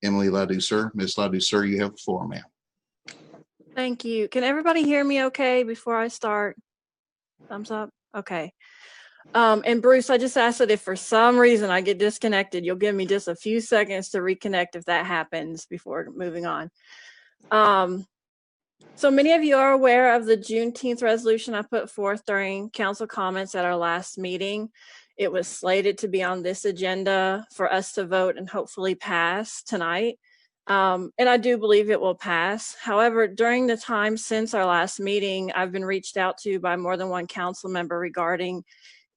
Emily LaDouceur. Ms. LaDouceur, you have the floor, ma'am. Thank you. Can everybody hear me okay before I start? Thumbs up? Okay. And Bruce, I just asked that if for some reason I get disconnected, you'll give me just a few seconds to reconnect if that happens before moving on. So many of you are aware of the Juneteenth resolution I put forth during council comments at our last meeting. It was slated to be on this agenda for us to vote and hopefully pass tonight. And I do believe it will pass. However, during the time since our last meeting, I've been reached out to by more than one council member regarding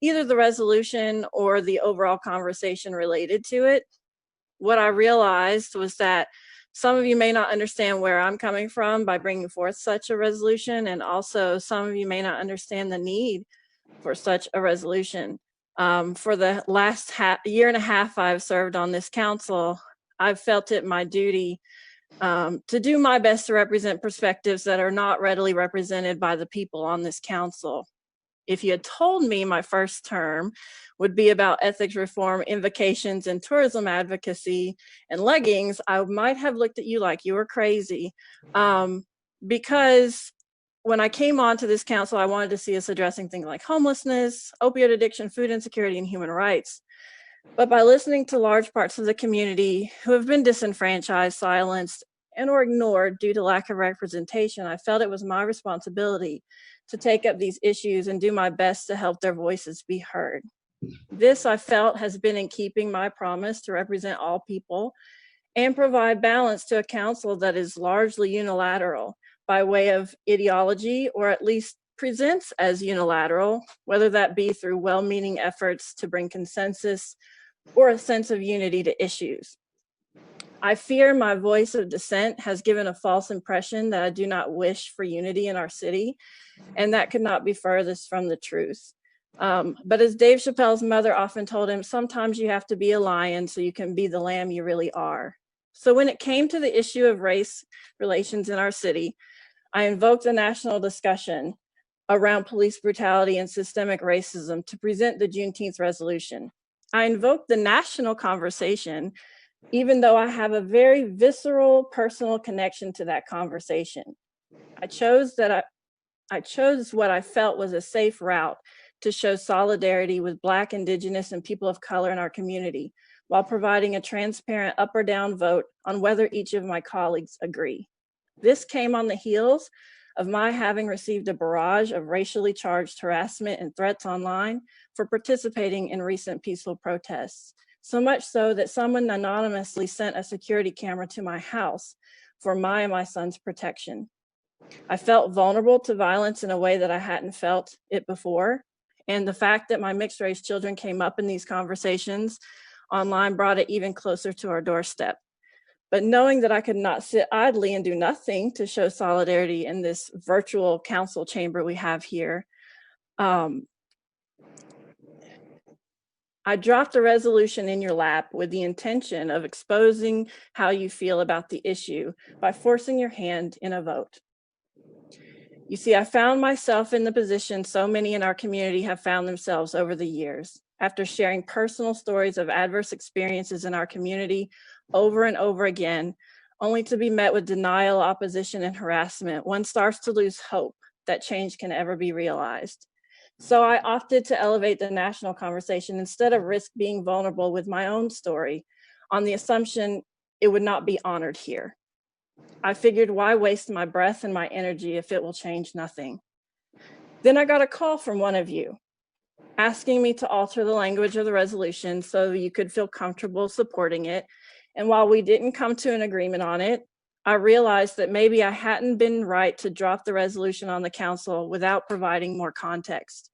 either the resolution or the overall conversation related to it. What I realized was that some of you may not understand where I'm coming from by bringing forth such a resolution, and also some of you may not understand the need for such a resolution. For the last year and a half I've served on this council, I've felt it my duty to do my best to represent perspectives that are not readily represented by the people on this council. If you had told me my first term would be about ethics reform, invocations, and tourism advocacy and leggings, I might have looked at you like you were crazy. Because when I came onto this council, I wanted to see us addressing things like homelessness, opioid addiction, food insecurity, and human rights. But by listening to large parts of the community who have been disenfranchised, silenced, and or ignored due to lack of representation, I felt it was my responsibility to take up these issues and do my best to help their voices be heard. This, I felt, has been in keeping my promise to represent all people and provide balance to a council that is largely unilateral by way of ideology, or at least presents as unilateral, whether that be through well-meaning efforts to bring consensus or a sense of unity to issues. I fear my voice of dissent has given a false impression that I do not wish for unity in our city, and that could not be furthest from the truth. But as Dave Chappelle's mother often told him, sometimes you have to be a lion so you can be the lamb you really are. So when it came to the issue of race relations in our city, I invoked a national discussion around police brutality and systemic racism to present the Juneteenth resolution. I invoked the national conversation, even though I have a very visceral personal connection to that conversation. I chose what I felt was a safe route to show solidarity with Black, Indigenous, and people of color in our community, while providing a transparent up or down vote on whether each of my colleagues agree. This came on the heels of my having received a barrage of racially charged harassment and threats online for participating in recent peaceful protests. So much so that someone anonymously sent a security camera to my house for my and my son's protection. I felt vulnerable to violence in a way that I hadn't felt it before. And the fact that my mixed race children came up in these conversations online brought it even closer to our doorstep. But knowing that I could not sit idly and do nothing to show solidarity in this virtual council chamber we have here, I dropped a resolution in your lap with the intention of exposing how you feel about the issue by forcing your hand in a vote. You see, I found myself in the position so many in our community have found themselves over the years. After sharing personal stories of adverse experiences in our community over and over again, only to be met with denial, opposition, and harassment, one starts to lose hope that change can ever be realized. So I opted to elevate the national conversation instead of risk being vulnerable with my own story on the assumption it would not be honored here. I figured, why waste my breath and my energy if it will change nothing? Then I got a call from one of you asking me to alter the language of the resolution so you could feel comfortable supporting it. And while we didn't come to an agreement on it, I realized that maybe I hadn't been right to drop the resolution on the council without providing more context.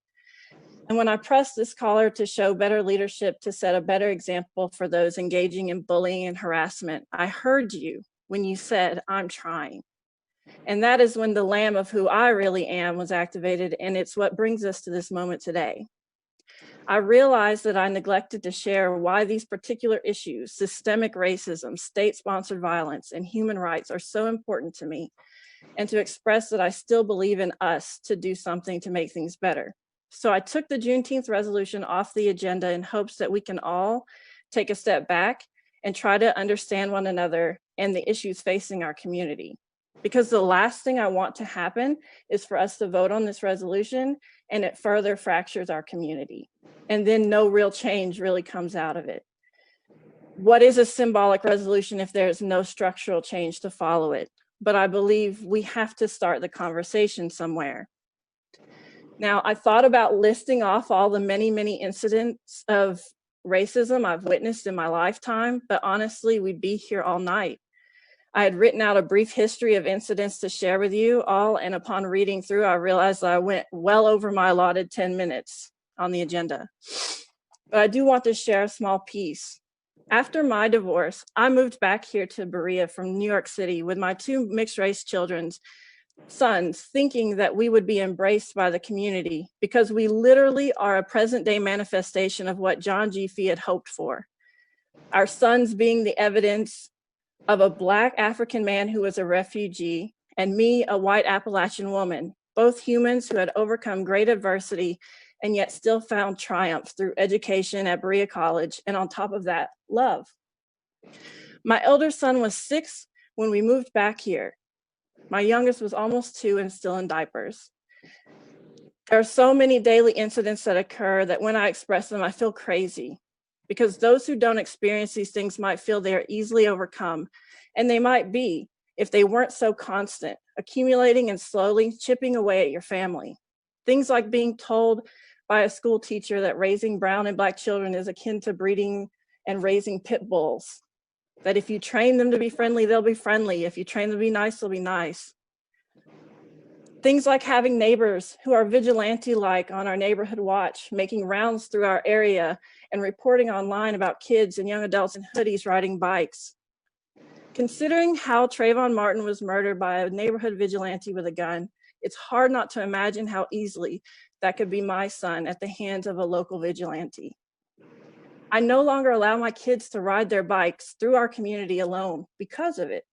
And when I pressed this caller to show better leadership to set a better example for those engaging in bullying and harassment, I heard you when you said, "I'm trying." And that is when the lamb of who I really am was activated, and it's what brings us to this moment today. I realized that I neglected to share why these particular issues, systemic racism, state-sponsored violence, and human rights, are so important to me, and to express that I still believe in us to do something to make things better. So I took the Juneteenth resolution off the agenda in hopes that we can all take a step back and try to understand one another and the issues facing our community. Because the last thing I want to happen is for us to vote on this resolution and it further fractures our community. And then no real change really comes out of it. What is a symbolic resolution if there's no structural change to follow it? But I believe we have to start the conversation somewhere. Now, I thought about listing off all the many, many incidents of racism I've witnessed in my lifetime, but honestly, we'd be here all night. I had written out a brief history of incidents to share with you all, and upon reading through, I realized that I went well over my allotted 10 minutes on the agenda. But I do want to share a small piece. After my divorce, I moved back here to Berea from New York City with my 2 mixed-race children's sons, thinking that we would be embraced by the community because we literally are a present-day manifestation of what John G. Fee had hoped for. Our sons being the evidence of a Black African man who was a refugee, and me, a white Appalachian woman, both humans who had overcome great adversity and yet still found triumph through education at Berea College, and on top of that, love. My elder son was 6 when we moved back here. My youngest was almost 2 and still in diapers. There are so many daily incidents that occur that when I express them, I feel crazy, because those who don't experience these things might feel they are easily overcome, and they might be if they weren't so constant, accumulating and slowly chipping away at your family. Things like being told by a school teacher that raising brown and Black children is akin to breeding and raising pit bulls, that if you train them to be friendly, they'll be friendly. If you train them to be nice, they'll be nice. Things like having neighbors who are vigilante-like on our neighborhood watch, making rounds through our area and reporting online about kids and young adults in hoodies riding bikes. Considering how Trayvon Martin was murdered by a neighborhood vigilante with a gun, it's hard not to imagine how easily that could be my son at the hands of a local vigilante. I no longer allow my kids to ride their bikes through our community alone because of it.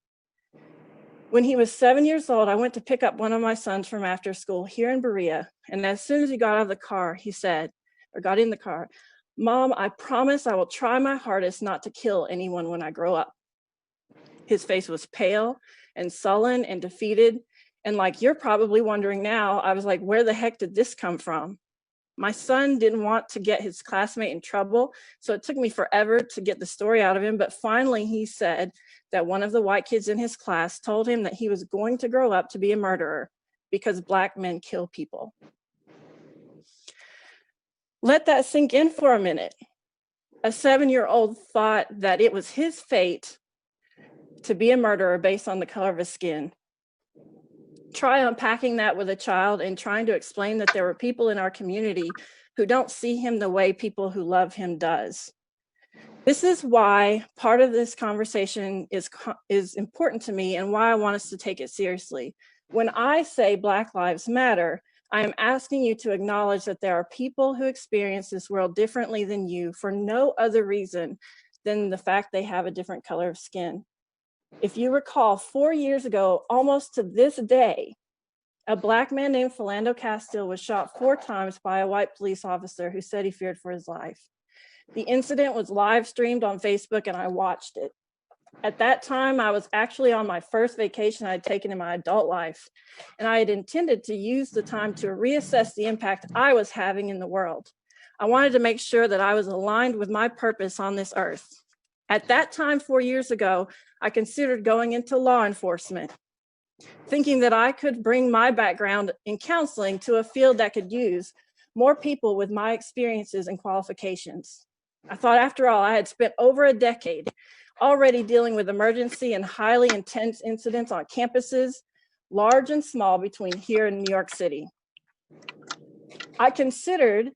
When he was 7 years old, I went to pick up one of my sons from after school here in Berea. And as soon as he got out of the car, he said, or got in the car, "Mom, I promise I will try my hardest not to kill anyone when I grow up." His face was pale and sullen and defeated. And like you're probably wondering now, I was like, where the heck did this come from? My son didn't want to get his classmate in trouble, so it took me forever to get the story out of him. But finally, he said that one of the white kids in his class told him that he was going to grow up to be a murderer because Black men kill people. Let that sink in for a minute. A 7-year-old thought that it was his fate to be a murderer based on the color of his skin. Try unpacking that with a child and trying to explain that there were people in our community who don't see him the way people who love him does. This is why part of this conversation is important to me and why I want us to take it seriously. When I say Black Lives Matter, I am asking you to acknowledge that there are people who experience this world differently than you for no other reason than the fact they have a different color of skin. If you recall, 4 years ago, almost to this day, a Black man named Philando Castile was shot 4 times by a white police officer who said he feared for his life. The incident was live streamed on Facebook and I watched it. At that time, I was actually on my first vacation I had taken in my adult life, and I had intended to use the time to reassess the impact I was having in the world. I wanted to make sure that I was aligned with my purpose on this earth. At that time, 4 years ago, I considered going into law enforcement, thinking that I could bring my background in counseling to a field that could use more people with my experiences and qualifications. I thought, after all, I had spent over a decade already dealing with emergency and highly intense incidents on campuses, large and small, between here and New York City. I considered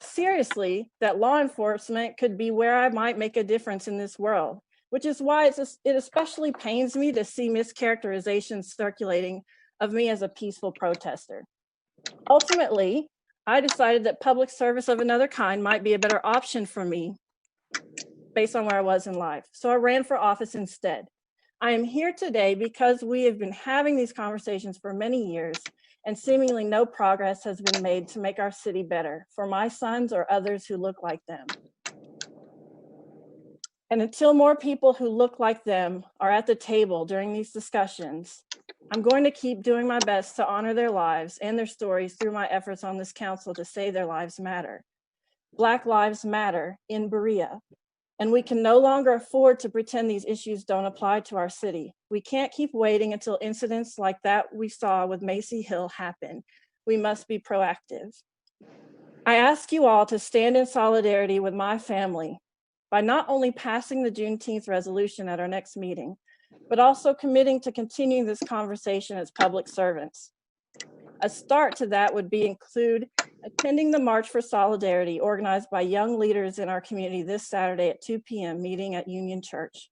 seriously that law enforcement could be where I might make a difference in this world, which is why it especially pains me to see mischaracterizations circulating of me as a peaceful protester. Ultimately, I decided that public service of another kind might be a better option for me based on where I was in life. So I ran for office instead. I am here today because we have been having these conversations for many years and seemingly no progress has been made to make our city better for my sons or others who look like them. And until more people who look like them are at the table during these discussions, I'm going to keep doing my best to honor their lives and their stories through my efforts on this council to say their lives matter. Black lives matter in Berea, and we can no longer afford to pretend these issues don't apply to our city. We can't keep waiting until incidents like that we saw with Macy Hill happen. We must be proactive. I ask you all to stand in solidarity with my family by not only passing the Juneteenth resolution at our next meeting, but also committing to continuing this conversation as public servants. A start to that would include attending the March for Solidarity organized by young leaders in our community this Saturday at 2 p.m. meeting at Union Church.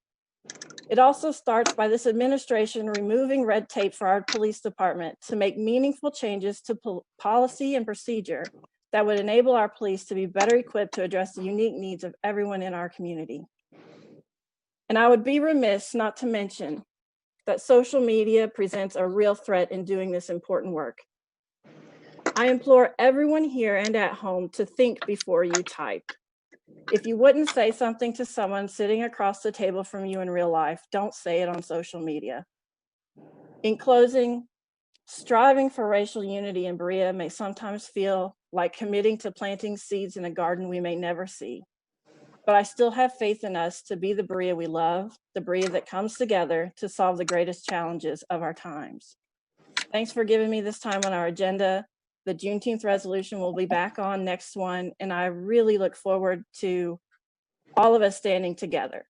It also starts by this administration removing red tape for our police department to make meaningful changes to policy and procedure that would enable our police to be better equipped to address the unique needs of everyone in our community. And I would be remiss not to mention that social media presents a real threat in doing this important work. I implore everyone here and at home to think before you type. If you wouldn't say something to someone sitting across the table from you in real life, don't say it on social media. In closing, striving for racial unity in Berea may sometimes feel like committing to planting seeds in a garden we may never see. But I still have faith in us to be the Berea we love, the Berea that comes together to solve the greatest challenges of our times. Thanks for giving me this time on our agenda. The Juneteenth resolution will be back on next one, and I really look forward to all of us standing together.